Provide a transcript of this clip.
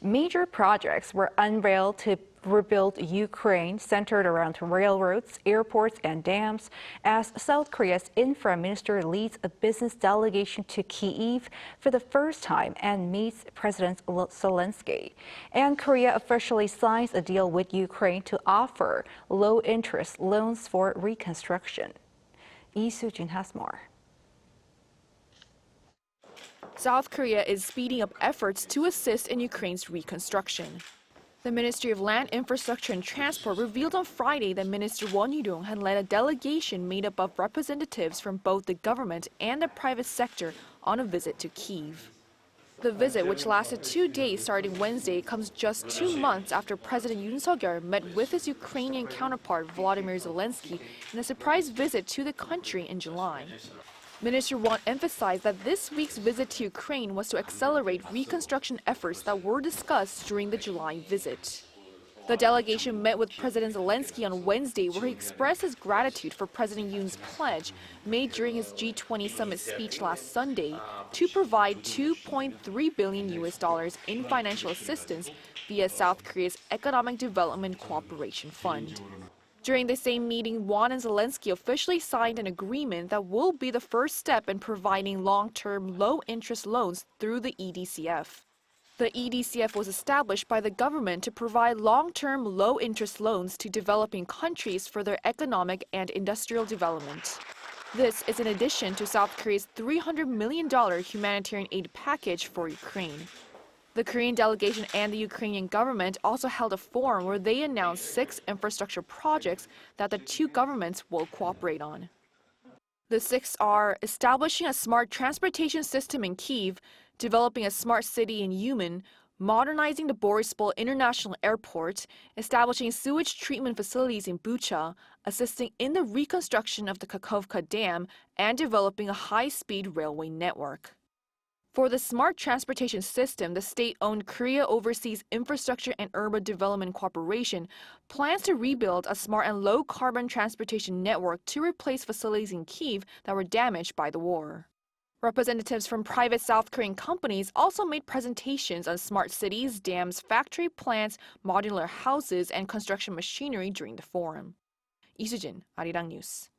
Major projects were unveiled to rebuild Ukraine, centered around railroads, airports, and dams, as South Korea's infra minister leads a business delegation to Kyiv for the first time and meets President Zelenskyy. And Korea officially signs a deal with Ukraine to offer low-interest loans for reconstruction. Soo-jin has more. South Korea is speeding up efforts to assist in Ukraine's reconstruction. The Ministry of Land, Infrastructure and Transport revealed on Friday that Minister Won Hee-ryong had led a delegation made up of representatives from both the government and the private sector on a visit to Kyiv. The visit, which lasted 2 days starting Wednesday, comes just 2 months after President Yoon Suk Yeol met with his Ukrainian counterpart Volodymyr Zelenskyy in a surprise visit to the country in July. Minister Won emphasized that this week's visit to Ukraine was to accelerate reconstruction efforts that were discussed during the July visit. The delegation met with President Zelenskyy on Wednesday, where he expressed his gratitude for President Yoon's pledge made during his G20 summit speech last Sunday to provide $2.3 billion in financial assistance via South Korea's Economic Development Cooperation Fund. During the same meeting, Won and Zelenskyy officially signed an agreement that will be the first step in providing long-term, low-interest loans through the EDCF. The EDCF was established by the government to provide long-term, low-interest loans to developing countries for their economic and industrial development. This is in addition to South Korea's $300 million humanitarian aid package for Ukraine. The Korean delegation and the Ukrainian government also held a forum where they announced 6 infrastructure projects that the two governments will cooperate on. The 6 are establishing a smart transportation system in Kyiv, developing a smart city in Uman, modernizing the Borispol International Airport, establishing sewage treatment facilities in Bucha, assisting in the reconstruction of the Kakhovka Dam, and developing a high-speed railway network. For the smart transportation system, the state-owned Korea Overseas Infrastructure and Urban Development Corporation plans to rebuild a smart and low-carbon transportation network to replace facilities in Kyiv that were damaged by the war. Representatives from private South Korean companies also made presentations on smart cities, dams, factory plants, modular houses, and construction machinery during the forum. Soo-jin, Arirang News.